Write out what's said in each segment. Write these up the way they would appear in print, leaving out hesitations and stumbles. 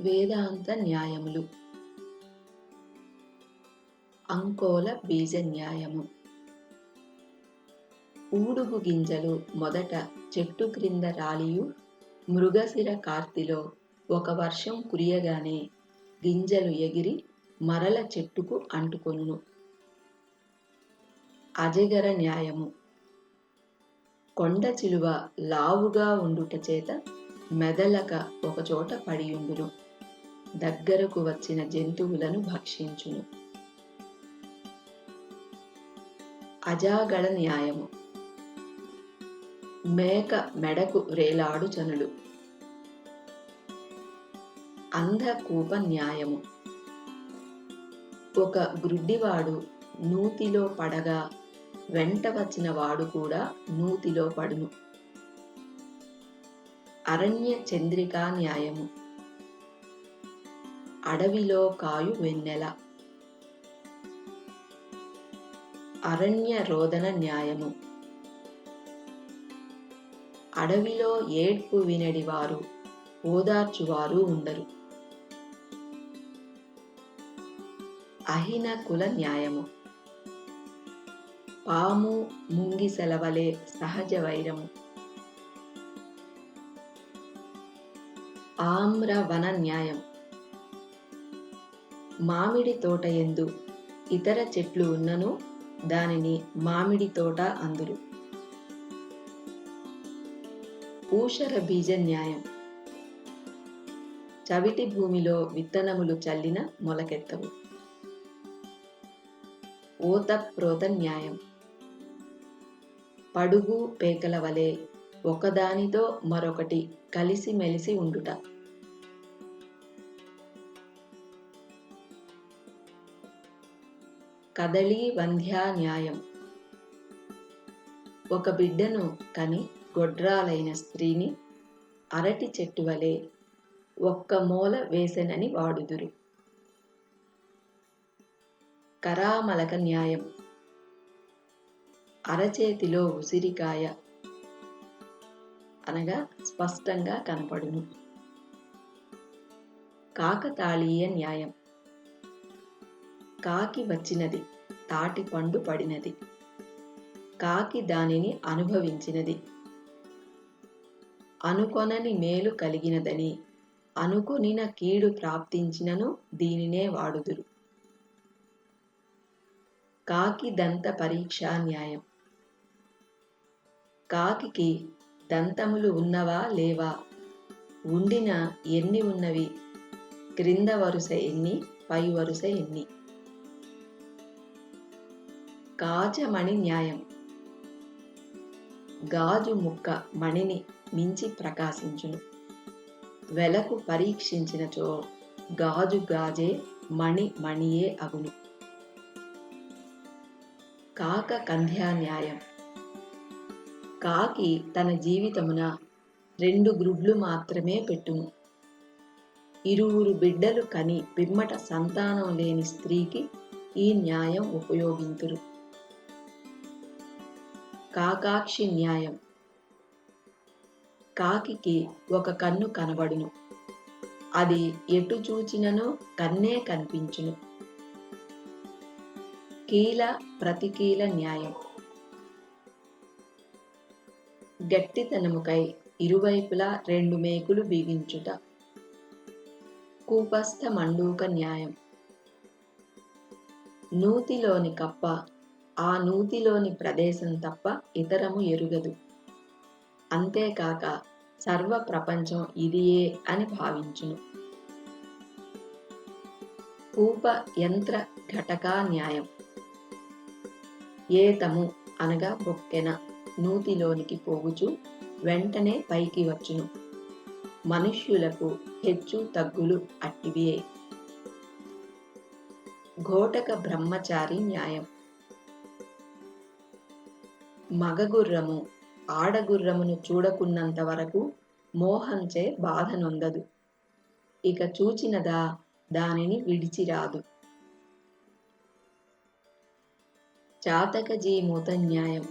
వేదాంత న్యాయములు. అంకోల బీజ న్యాయము. ఊడుగు గింజలు మొదట చెట్టు క్రింద రాలియు మృగశిర కార్తిలో ఒక వర్షం కురియగానే గింజలు ఎగిరి మరల చెట్టుకు అంటుకొనును. అజగర న్యాయము. కొండ చిలువ లావుగా ఉండుట చేత మెదలక ఒకచోట పడియుండును. దగ్గరకు వచ్చిన జంతువులను భక్షించును. అజాగళ న్యాయము. మేక మెడకు వ్రేలాడు చనులు. అంధకూప న్యాయము. ఒక గ్రుడ్డివాడు నూతిలో పడగా వెంట వచ్చిన వాడు కూడా నూతిలో పడును. అరణ్య చంద్రికా న్యాయము. అడవిలో కాయు వెన్నెల. అరణ్య రోదన న్యాయము. అడవిలో ఏడ్పు వినడి వారు ఓదార్చువారు ఉండరు. అహిన కుల న్యాయము. పాము ముంగిసెలవలే సహజ వైరము. ఆమ్రవన న్యాయం. మామిడి తోట యందు ఇతర చెట్లు ఉన్నను దానిని మామిడి తోట అందురు. ఊషర బీజ న్యాయం. చవిటి భూమిలో విత్తనములు చల్లిన మొలకెత్తవు. ఓతప్రోత న్యాయం. పడుగు పేకల వలె ఒకదానితో మరొకటి కలిసిమెలిసి ఉండుట. కదళీ వంధ్యా న్యాయం. ఒక బిడ్డను కని గొడ్రాలైన స్త్రీని అరటి చెట్టు వలె ఒక్క మూల వేసెనని వాడుదురు. కరామలక న్యాయం. అరచేతిలో ఉసిరికాయ అనగా స్పష్టంగా కనపడును. కాకతాళీయ న్యాయం. కాకి వచ్చినది, తాటి పండు పడినది. కాకి దానిని అనుభవించినది. అనుకొనని మేలు కలిగినదని అనుకొనిన కీడు ప్రాప్తించినను దీనినే వాడుదురు. కాకి దంత పరీక్షా న్యాయం. కాకికి దంతములు ఉన్నవా లేవా, ఉండిన ఎన్ని ఉన్నవి, క్రింద వరుస ఎన్ని, పై వరుస ఎన్ని. కాజమణి న్యాయం. గాజు ముక్క మణిని మించి ప్రకాశించును. వెలకు పరీక్షించినచో గాజు గాజే, మణి మణియే అగును. కాక కంధ్యా న్యాయం. కాకి తన జీవితమున 2 గ్రుడ్లు మాత్రమే పెట్టును. 20 బిడ్డలు కని పిమ్మట సంతానం లేని స్త్రీకి ఈ న్యాయం ఉపయోగింతురు. కాకాక్షి న్యాయం. కాకికి ఒక కన్ను కనబడును. అది ఎటు చూచినను కన్నే కనిపించును. కీల ప్రతికీల న్యాయం. గట్టితనముకై ఇరువైపులా 2 మేకులు బిగించుట. కూపస్థ మండూక న్యాయం. నూతిలోని కప్ప ఆ నూతిలోని ప్రదేశం తప్ప ఇతరము ఎరుగదు. అంతేకాక సర్వ ప్రపంచం ఇదియే అని భావించును. కూప యంత్ర ఘటకా న్యాయం. ఏతము అనగా బొక్కెన నూతిలోనికి పోగుచు వెంటనే పైకి వచ్చును. మనుష్యులకు హెచ్చు తగ్గులు అట్టివియే. ఘోటక బ్రహ్మచారి న్యాయం. మగగుర్రము ఆడగుర్రమును చూడకున్నంత వరకు మోహంచే బాధ నొందదు. ఇక చూచినదా దానిని విడిచిరాదు. చాతకజీమూత న్యాయం.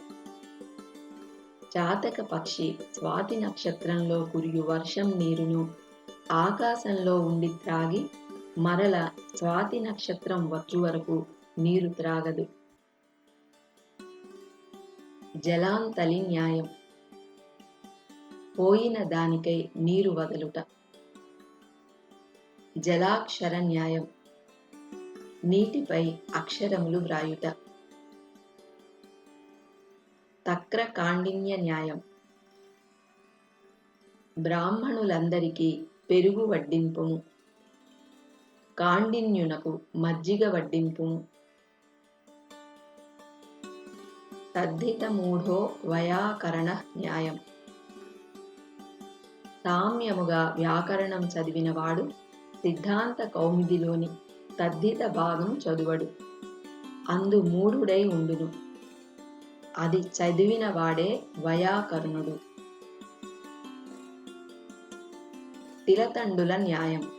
చాతక పక్షి స్వాతి నక్షత్రంలో కురియు వర్షం నీరును ఆకాశంలో ఉండి త్రాగి మరల స్వాతి నక్షత్రం వచ్చు వరకు నీరు త్రాగదు. జలాంతలి న్యాయం. పోయిన దానికై నీరు వదలుట. జలాక్షర న్యాయం. నీటిపై అక్షరములు వ్రాయుట. తక్ర కాండిన్య న్యాయం. బ్రాహ్మణులందరికీ పెరుగు వడ్డింపుము, కాండిన్యునకు మజ్జిగ వడ్డింపుము. తద్ధిత మూఢో వైయాకరణ న్యాయం. సామ్యముగా వ్యాకరణం చదివినవాడు సిద్ధాంత కౌముదిలోని తద్ధిత భాగం చదువడు, అందు మూఢుడై ఉండును. అది చదివిన వాడే వైయాకరణుడు. తిలతండుల న్యాయం.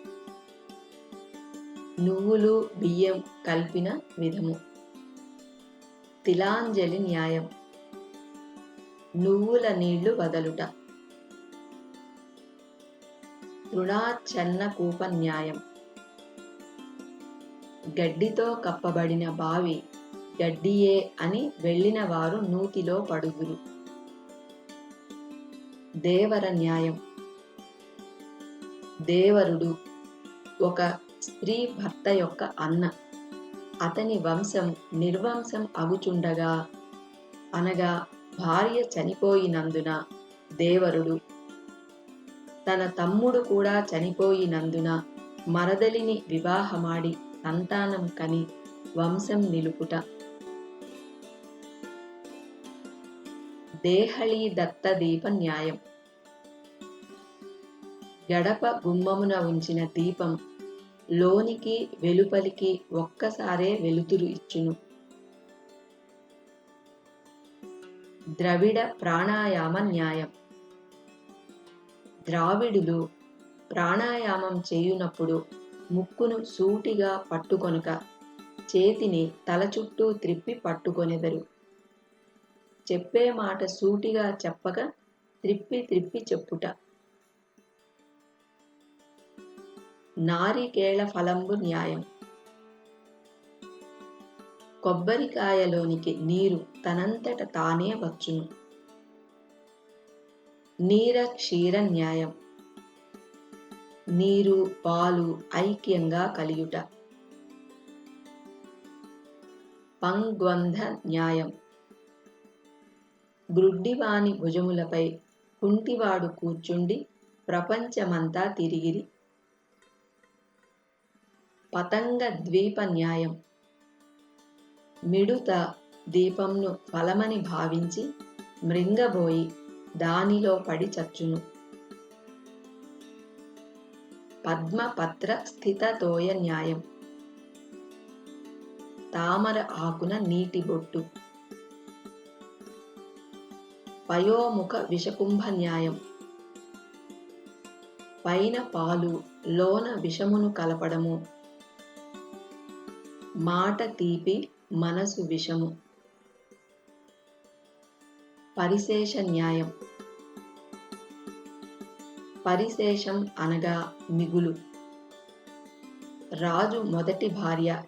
నువ్వులు బియ్యం కలిపిన విధము. తిలాంజలి న్యాయం. నువ్వుల నీళ్లు వదలుట. తృణాఛన్న కూప న్యాయం. గడ్డితో కప్పబడిన బావి గడ్డియే అని వెళ్ళిన వారు నూతిలో పడుగురు. దేవర న్యాయం. దేవరుడు ఒక స్త్రీ భర్త యొక్క అన్న. అతని వంశం నిర్వంశం అగుచుండగా, అనగా భార్య చనిపోయినందున దేవరుడు తన తమ్ముడు కూడా చనిపోయినందున మరదలిని వివాహమాడి సంతానం కని వంశం నిలుపుట. దేహళీ దత్త దీప న్యాయం. గడప గుమ్మమున ఉంచిన దీపం లోనికి వెలుపలికి ఒక్కసారే వెలుతురు ఇచ్చును. ద్రవిడ ప్రాణాయామ న్యాయం. ద్రావిడులు ప్రాణాయామం చేయునప్పుడు ముక్కును సూటిగా పట్టుకొనక చేతిని తల చుట్టూ త్రిప్పి పట్టుకొనెదరు. చెప్పే మాట సూటిగా చెప్పక త్రిప్పి త్రిప్పి చెప్పుట. నారికేళ ఫలంబు న్యాయం. కొబ్బరికాయలోనికి నీరు తనంతట తానే వచ్చును. నీర క్షీర న్యాయం. నీరు పాలు ఐక్యంగా కలియుట. పంగ్వంధ న్యాయం. గ్రుడ్డివాని భుజములపై కుంటివాడు కూర్చుండి ప్రపంచమంతా తిరిగిరి. పతంగ ద్వీప న్యాయం. మిడుత దీపంను ఫలమని భావించి మృంగబోయి దానిలో పడి చచ్చును. పద్మపత్ర స్థితతోయ న్యాయం. తామర ఆకున నీటి బొట్టు. పయోముఖ విషకుంభ న్యాయం. పైన పాలు లోన విషమును కలపడము. మాట తీపి మనసు విషము. పరిశేష న్యాయం. పరిశేషం అనగా మిగులు. రాజు మొదటి భార్య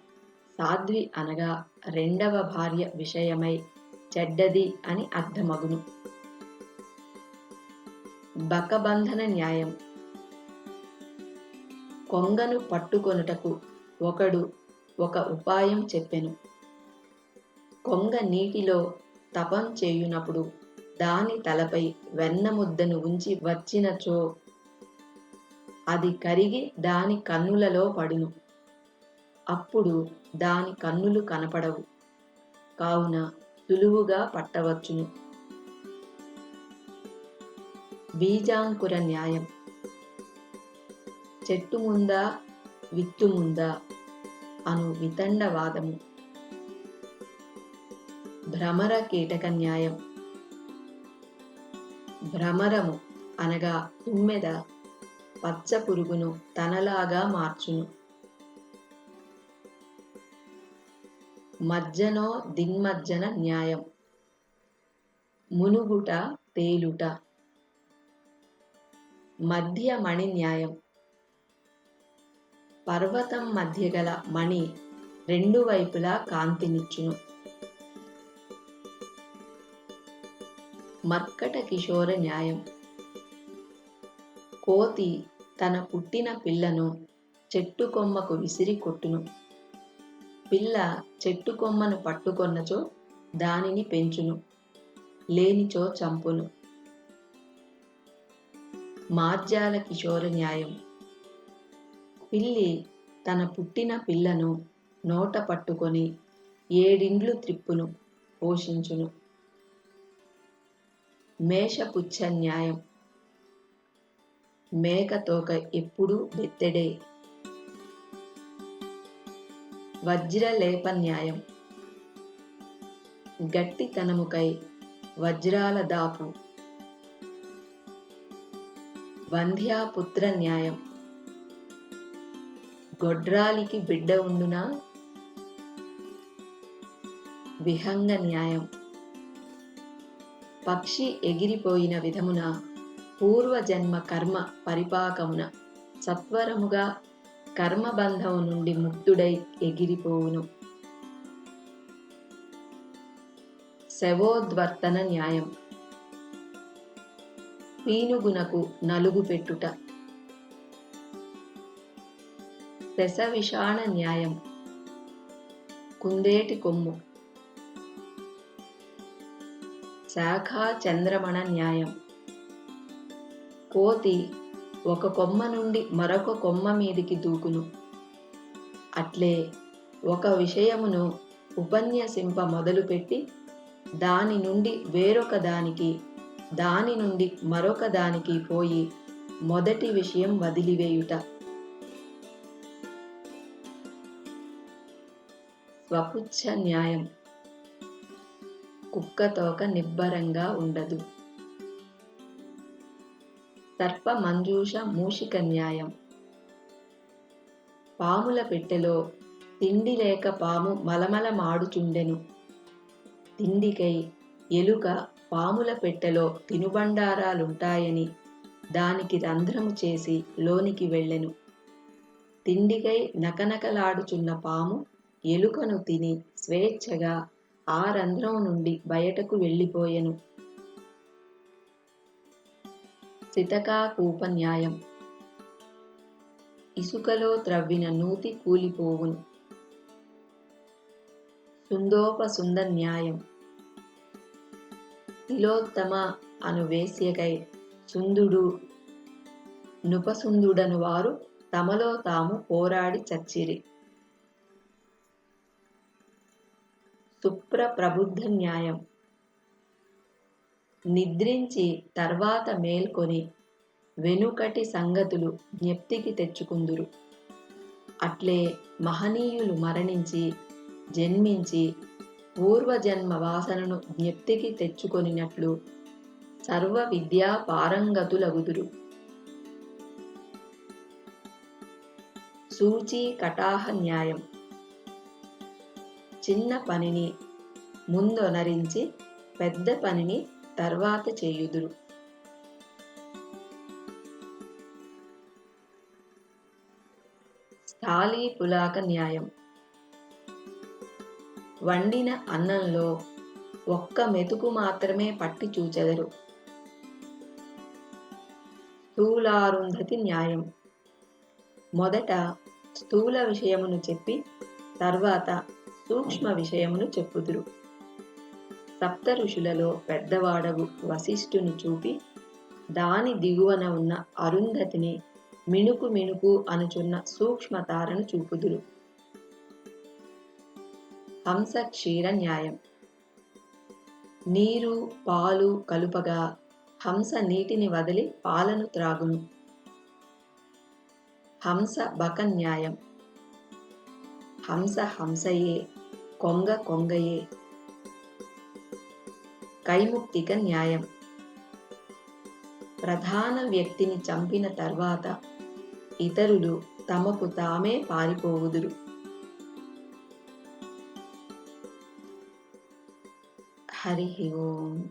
సాధ్వి అనగా రెండవ భార్య విషయమై చెడ్డది అని అర్థమగును. బకబంధన న్యాయం. కొంగను పట్టుకొనుటకు ఒకడు ఒక ఉపాయం చెప్పెను. కొంగ నీటిలో తపం చేయునప్పుడు దాని తలపై వెన్న ముద్దను ఉంచి వచ్చినచో అది కరిగి దాని కన్నులలో పడును. అప్పుడు దాని కన్నులు కనపడవు. కావున సులువుగా పట్టవచ్చును. బీజాంకుర న్యాయం. చెట్టు ముందా విత్తు ముందా అను వితండవాదము. భ్రమర కీటక న్యాయం. భ్రమరము అనగా తుమ్మెద పచ్చ పురుగును తనలాగా మార్చును. మజ్జనో దిగ్మజ్జన న్యాయం. మునుగుట తేలుట. మధ్యమణి న్యాయం. పర్వతం మధ్య గల మణి రెండు వైపులా కాంతినిచ్చును. మర్కట కిశోర న్యాయం. కోతి తన పుట్టిన పిల్లను చెట్టు కొమ్మకు విసిరి కొట్టును. పిల్ల చెట్టు కొమ్మను పట్టుకొన్నచో దానిని పెంచును, లేనిచో చంపును. మార్జాల కిశోర న్యాయం. పిల్లి తన పుట్టిన పిల్లను నోట పట్టుకొని ఏడిండ్లు త్రిప్పును, పోషించును. మేషపుచ్చ న్యాయం. మేక తోక ఎప్పుడూ బెత్తెడే. వజ్రలేప న్యాయం. గట్టితనముకై వజ్రాల దాపు. వంధ్యాపుత్ర న్యాయం. గొడ్రాలికి బిడ్డ ఉండునా. విహంగ న్యాయం. పక్షి ఎగిరిపోయిన విధమున పూర్వజన్మ కర్మ పరిపాకమున సత్వరముగా కర్మబంధము నుండి ముక్తుడై ఎగిరిపోవును. శవోద్వర్తన న్యాయం. పీనుగునకు నలుగు పెట్టుట. శశవిషాణ న్యాయం. కుందేటి కొమ్ము. శాఖా చంద్రమణ న్యాయం. కోతి ఒక కొమ్మ నుండి మరొక కొమ్మ మీదికి దూకును. అట్లే ఒక విషయమును ఉపన్యసింప మొదలుపెట్టి దాని నుండి వేరొక దానికి, దాని నుండి మరొక దానికి పోయి మొదటి విషయం వదిలివేయుట. స్వపుచ్చ న్యాయం. కుక్కతోక నిబ్బరంగా ఉండదు. సర్ప మంజూష మూషిక న్యాయం. పాముల పెట్టెలో తిండి లేక పాము మలమల మాడుచుండెను. తిండికై ఎలుక పాముల పెట్టెలో తినుబండారాలుంటాయని దానికి రంధ్రము చేసి లోనికి వెళ్ళెను. తిండికై నకనకలాడుచున్న పాము ఎలుకను తిని స్వేచ్ఛగా ఆ రంధ్రం నుండి బయటకు వెళ్ళిపోయెను. సితకాకూప న్యాయం. ఇసుకలో త్రవ్విన నూతి కూలిపోవును. సుందోపసుంద న్యాయం. తిలోత్తమ అను వేశ్యకై సుందుడు నుపసుందుడను వారు తమలో తాము పోరాడి చచ్చిరి. సుప్రప్రబుద్ధ న్యాయం. నిద్రించి తర్వాత మేల్కొని వెనుకటి సంగతులు జ్ఞప్తికి తెచ్చుకుందురు. అట్లే మహనీయులు మరణించి జన్మించి పూర్వజన్మ వాసనను జ్ఞప్తికి తెచ్చుకొనినట్లు సర్వ విద్యా పారంగతులగుదురు. సూచీ కటాహ న్యాయం. చిన్న పనిని ముందొనరించి పెద్ద పనిని తర్వాత చేయుదురు. స్థాళీపులాక న్యాయం. వండిన అన్నంలో ఒక్క మెతుకు మాత్రమే పట్టి చూచెదరు. స్థూలారుంధతి న్యాయం. మొదట స్థూల విషయమును చెప్పి తర్వాత సూక్ష్మ విషయమును చెప్పుదురు. సప్త ఋషులలో పెద్దవాడగు వశిష్ఠుని చూపి దాని దిగువన ఉన్న అరుంధతిని మిణుకు మిణుకు అనుచున్న సూక్ష్మతారను చూపుదురు. హంస క్షీర న్యాయం. నీరు పాలు కలుపగా హంస నీటిని వదిలి పాలను త్రాగును. హంస బక న్యాయం. హంస హంసయే, కొంగ కొంగయే. కైముక్తిక న్యాయం. ప్రధాన వ్యక్తిని చంపిన తర్వాత ఇతరులు తమకు తామే పారిపోవుదురు. హరి ఓం.